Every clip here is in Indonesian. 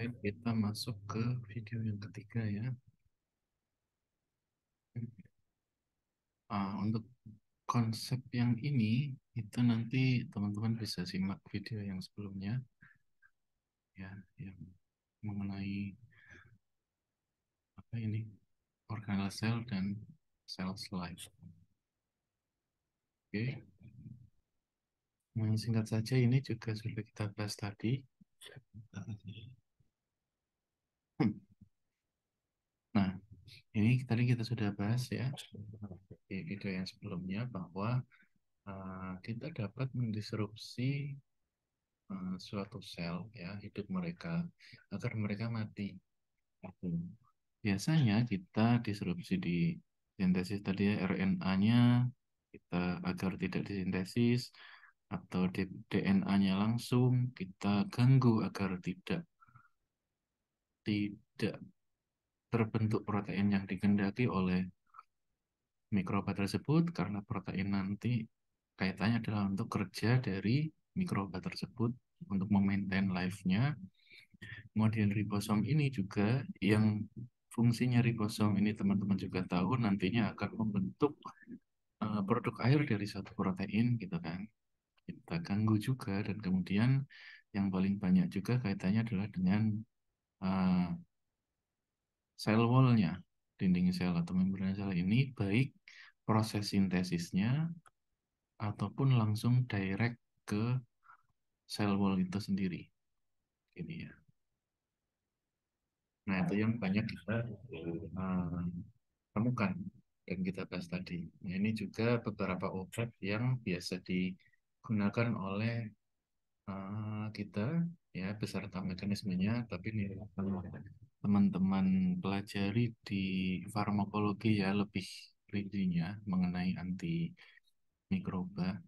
Baik, kita masuk ke video yang ketiga ya. Untuk konsep yang ini, itu nanti teman-teman bisa simak video yang sebelumnya, ya, yang mengenai apa ini, organel sel dan sel life. Oke, singkat saja ini juga sudah kita bahas tadi. Nah, ini tadi kita sudah bahas ya di video yang sebelumnya bahwa kita dapat mendisrupsi suatu sel ya hidup mereka agar mereka mati. Gitu. Biasanya kita disrupsi di sintesis tadi ya RNA-nya kita agar tidak disintesis atau di DNA-nya langsung kita ganggu agar tidak terbentuk protein yang dikehendaki oleh mikroba tersebut karena protein nanti kaitannya adalah untuk kerja dari mikroba tersebut untuk memaintain life-nya. Kemudian ribosom ini juga yang fungsinya ribosom ini teman-teman juga tahu nantinya akan membentuk produk air dari satu protein gitu kan. Kita ganggu juga dan kemudian yang paling banyak juga kaitannya adalah dengan uh, sel wall-nya, dinding sel atau membran sel ini baik proses sintesisnya ataupun langsung direct ke sel wall itu sendiri. Ini ya. Nah, itu yang banyak kita uh, temukan dan kita bahas tadi. Nah, ini juga beberapa obat yang biasa digunakan oleh kita ya beserta mekanismenya, tapi nih teman-teman pelajari di farmakologi ya lebih rincinya mengenai anti mikroba.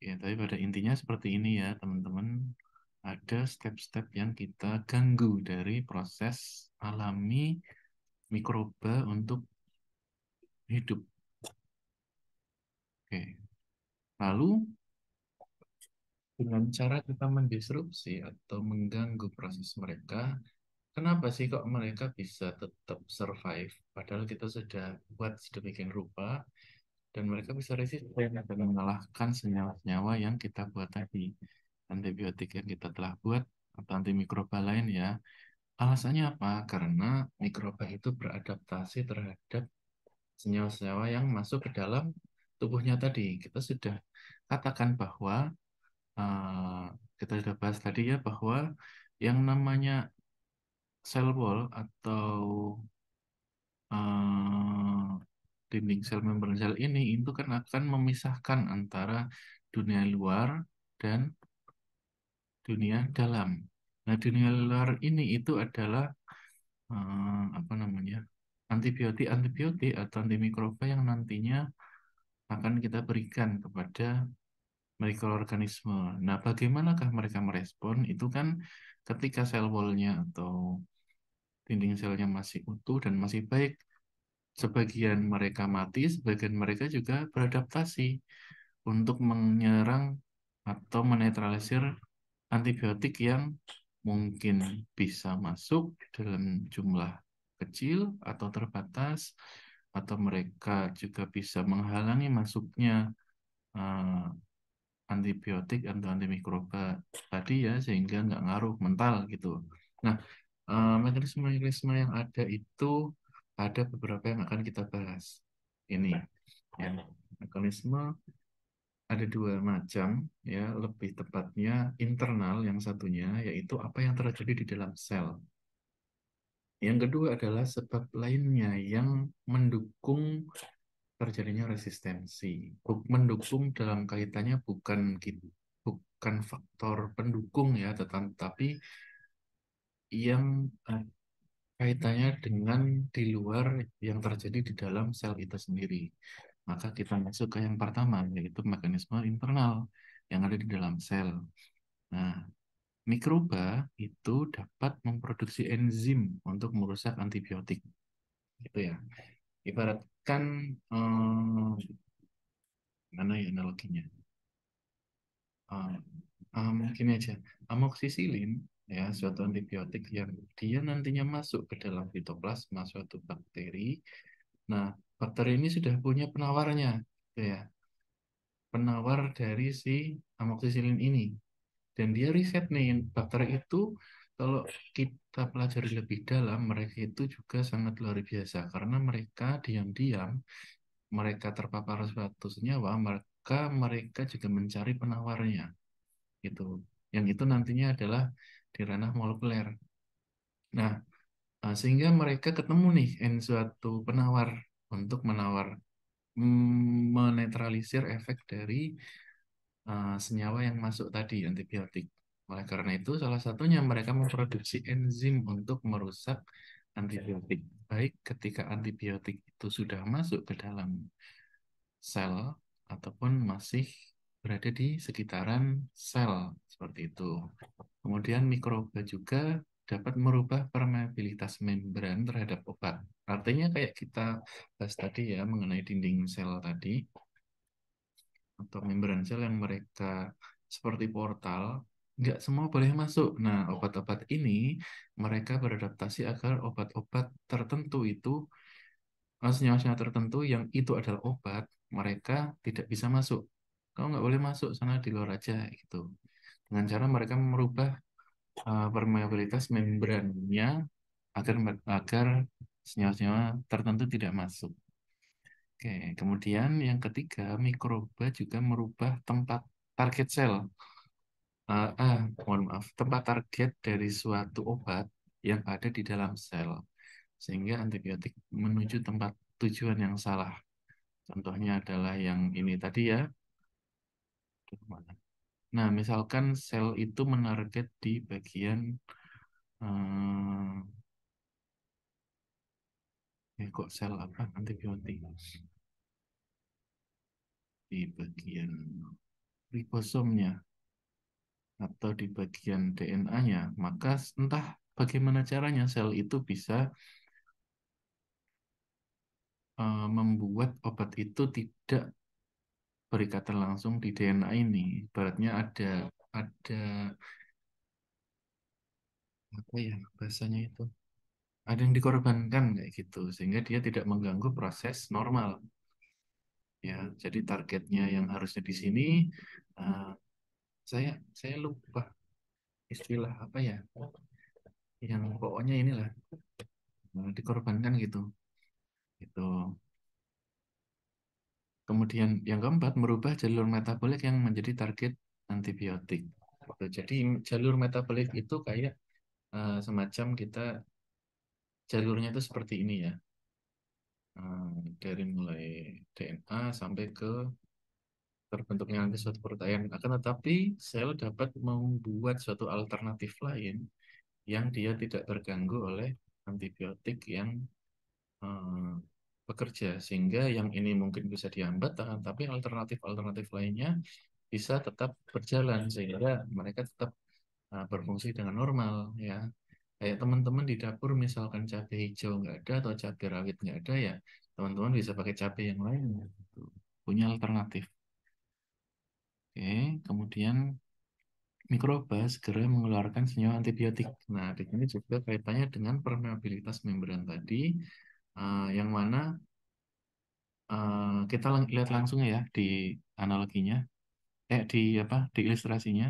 Ya, tapi pada intinya seperti ini ya teman-teman. Ada step-step yang kita ganggu dari proses alami mikroba untuk hidup. Oke. Lalu dengan cara kita mendisrupsi atau mengganggu proses mereka, kenapa sih kok mereka bisa tetap survive? Padahal kita sudah buat sedemikian rupa dan mereka bisa resisten dan mengalahkan senyawa-senyawa yang kita buat tadi. Antibiotik yang kita telah buat atau antimikroba lain ya. Alasannya apa? Karena mikroba itu beradaptasi terhadap senyawa-senyawa yang masuk ke dalam tubuhnya tadi. Kita sudah katakan bahwa eh, kita sudah bahas tadi ya bahwa yang namanya sel wall atau eh, dinding sel membran sel ini itu kan akan memisahkan antara dunia luar dan dunia dalam. Nah, dunia luar ini itu adalah apa namanya antibiotik atau antimikroba yang nantinya akan kita berikan kepada mikroorganisme. Nah, bagaimanakah mereka merespon? Itu kan ketika sel wall-nya atau dinding selnya masih utuh dan masih baik, sebagian mereka mati, sebagian mereka juga beradaptasi untuk menyerang atau menetralisir antibiotik yang mungkin bisa masuk dalam jumlah kecil atau terbatas, atau mereka juga bisa menghalangi masuknya eh, antibiotik atau antimikroba tadi ya, sehingga nggak ngaruh mental gitu. Nah, mekanisme-mekanisme yang ada itu ada beberapa yang akan kita bahas. Ini ya, mekanisme ada dua macam ya, lebih tepatnya internal yang satunya yaitu apa yang terjadi di dalam sel. Yang kedua adalah sebab lainnya yang mendukung terjadinya resistensi. Mendukung dalam kaitannya bukan faktor pendukung ya, tetapi yang kaitannya dengan di luar yang terjadi di dalam sel itu sendiri. Maka kita masuk ke yang pertama, yaitu mekanisme internal yang ada di dalam sel. Nah, mikroba itu dapat memproduksi enzim untuk merusak antibiotik, gitu ya. Ibaratkan mana ya analoginya? Gini aja, amoksisilin ya, suatu antibiotik yang dia nantinya masuk ke dalam fitoplasma suatu bakteri. Nah, bakteri ini sudah punya penawarnya, gitu ya, penawar dari si amoksisilin ini. Dan dia riset nih, bakteri itu kalau kita pelajari lebih dalam, mereka itu juga sangat luar biasa karena mereka diam-diam, mereka terpapar suatu senyawa, maka mereka juga mencari penawarnya, gitu. Yang itu nantinya adalah di ranah molekuler. Nah, sehingga mereka ketemu nih suatu penawar untuk menetralisir efek dari senyawa yang masuk tadi, antibiotik. Oleh karena itu, salah satunya mereka memproduksi enzim untuk merusak antibiotik. Baik ketika antibiotik itu sudah masuk ke dalam sel ataupun masih berada di sekitaran sel, seperti itu. Kemudian mikroba juga dapat merubah permeabilitas membran terhadap obat. Artinya kayak kita bahas tadi ya mengenai dinding sel tadi, atau membran sel yang mereka seperti portal, nggak semua boleh masuk. Nah, obat-obat ini mereka beradaptasi agar obat-obat tertentu itu, senyawa-senyawa tertentu yang itu adalah obat, mereka tidak bisa masuk. Kau nggak boleh masuk sana, di luar aja gitu. Dengan cara mereka merubah permeabilitas membrannya agar agar senyawa-senyawa tertentu tidak masuk. Oke, kemudian yang ketiga, mikroba juga merubah tempat target sel. Mohon maaf, tempat target dari suatu obat yang ada di dalam sel, sehingga antibiotik menuju tempat tujuan yang salah. Contohnya adalah yang ini tadi ya. Nah, misalkan sel itu menarget di bagian kok sel apa antibiotik di bagian ribosomnya atau di bagian DNA-nya, maka entah bagaimana caranya sel itu bisa membuat obat itu tidak berikatan langsung di DNA ini. Ibaratnya ada apa ya bahasanya itu? Ada yang dikorbankan kayak gitu sehingga dia tidak mengganggu proses normal. Ya, jadi targetnya yang harusnya di sini, eh, saya lupa istilah apa ya, yang pokoknya inilah dikorbankan gitu. Itu. Kemudian yang keempat, merubah jalur metabolik yang menjadi target antibiotik. Gitu. Jadi jalur metabolik itu kayak semacam kita jalurnya itu seperti ini ya. Dari mulai DNA sampai ke terbentuknya nanti suatu protein. Akan tetapi sel dapat membuat suatu alternatif lain yang dia tidak terganggu oleh antibiotik yang eh, bekerja, sehingga yang ini mungkin bisa dihambat, tapi alternatif-alternatif lainnya bisa tetap berjalan sehingga mereka tetap berfungsi dengan normal ya. Kayak teman-teman di dapur misalkan cabai hijau nggak ada atau cabai rawit nggak ada ya, teman-teman bisa pakai cabai yang lain gitu. Punya alternatif. Oke, kemudian mikroba segera mengeluarkan senyawa antibiotik. Nah, di sini juga kaitannya dengan permeabilitas membran tadi, yang mana kita lihat langsung ya di analoginya, di apa, di ilustrasinya.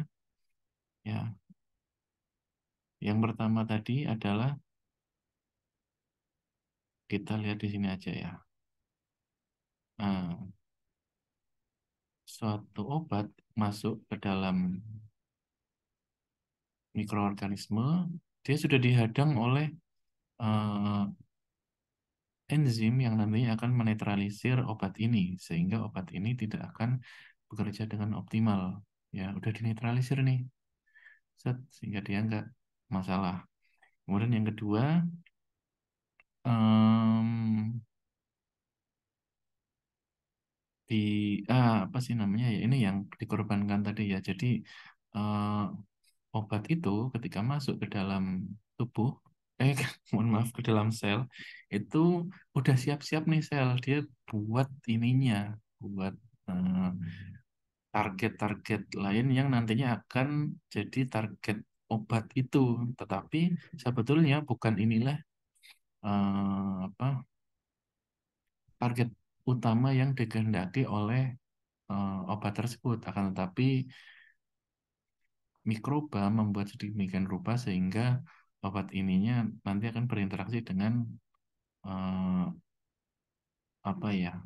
Ya, yang pertama tadi adalah kita lihat di sini aja ya. Nah, suatu obat masuk ke dalam mikroorganisme, dia sudah dihadang oleh eh, enzim yang nantinya akan menetralisir obat ini, sehingga obat ini tidak akan bekerja dengan optimal. Ya, udah dinetralisir nih, sehingga dia nggak masalah. Kemudian yang kedua, em, di apa sih namanya ya, ini yang dikorbankan tadi ya. Jadi eh, obat itu ketika masuk ke dalam tubuh, eh mohon maaf, ke dalam sel, itu udah siap-siap nih sel, dia buat ininya, buat eh, target-target lain yang nantinya akan jadi target obat itu, tetapi sebetulnya bukan inilah apa target utama yang dikehendaki oleh obat tersebut. Akan tetapi mikroba membuat sedemikian rupa sehingga obat ininya nanti akan berinteraksi dengan eh, apa ya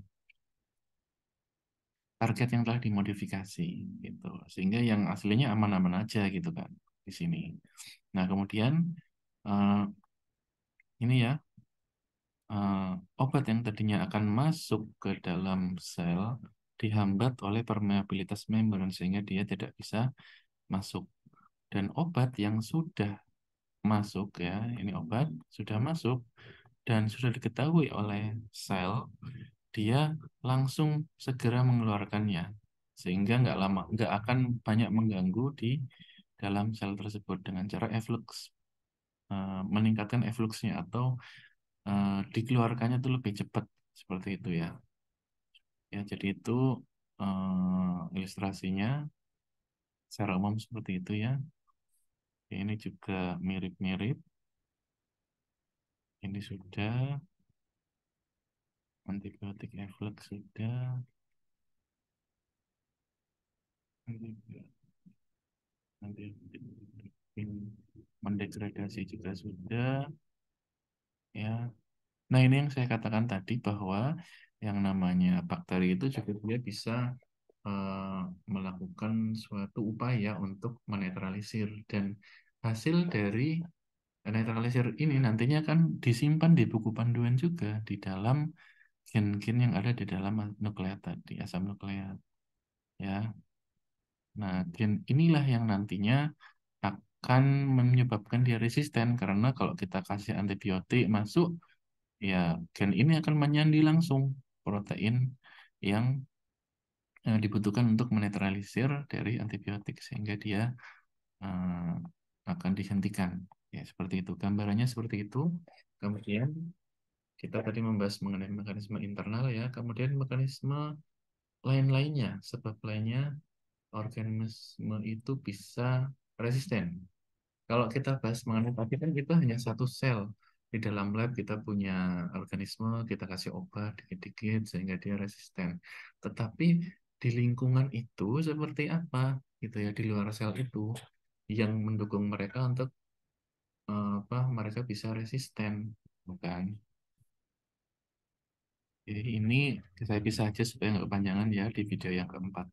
target yang telah dimodifikasi gitu, sehingga yang aslinya aman-aman aja gitu kan di sini. Nah kemudian eh, ini ya, eh, obat yang tadinya akan masuk ke dalam sel dihambat oleh permeabilitas membran sehingga dia tidak bisa masuk. Dan obat yang sudah masuk ya, ini obat sudah masuk dan sudah diketahui oleh sel, dia langsung segera mengeluarkannya sehingga nggak akan banyak mengganggu di dalam sel tersebut dengan cara efflux, meningkatkan effluxnya atau dikeluarkannya itu lebih cepat seperti itu ya. Ya, jadi itu ilustrasinya secara umum seperti itu ya. Ini juga mirip-mirip. Ini sudah antibiotik efflux sudah, nanti mendegradasi juga sudah ya. Nah, ini yang saya katakan tadi bahwa yang namanya bakteri itu juga dia bisa eh, melakukan suatu upaya untuk menetralisir, dan hasil dari netralisir ini nantinya kan disimpan di buku panduan juga di dalam gen-gen yang ada di dalam nukleat tadi, asam nukleat ya. Nah, gen inilah yang nantinya akan menyebabkan dia resisten, karena kalau kita kasih antibiotik masuk, ya gen ini akan menyandi langsung protein yang dibutuhkan untuk menetralisir dari antibiotik sehingga dia eh, akan dihentikan. Ya, seperti itu. Gambarannya seperti itu. Kemudian kita tadi membahas mengenai mekanisme internal ya, kemudian mekanisme lain-lainnya, sebab lainnya organisme itu bisa resisten. Kalau kita bahas mengenai tadi kan itu hanya satu sel. Di dalam lab kita punya organisme, kita kasih obat dikit-dikit sehingga dia resisten. Tetapi di lingkungan itu seperti apa gitu ya, di luar sel itu yang mendukung mereka untuk apa mereka bisa resisten, bukan? Jadi ini saya pisah aja supaya nggak kepanjangan ya di video yang keempat.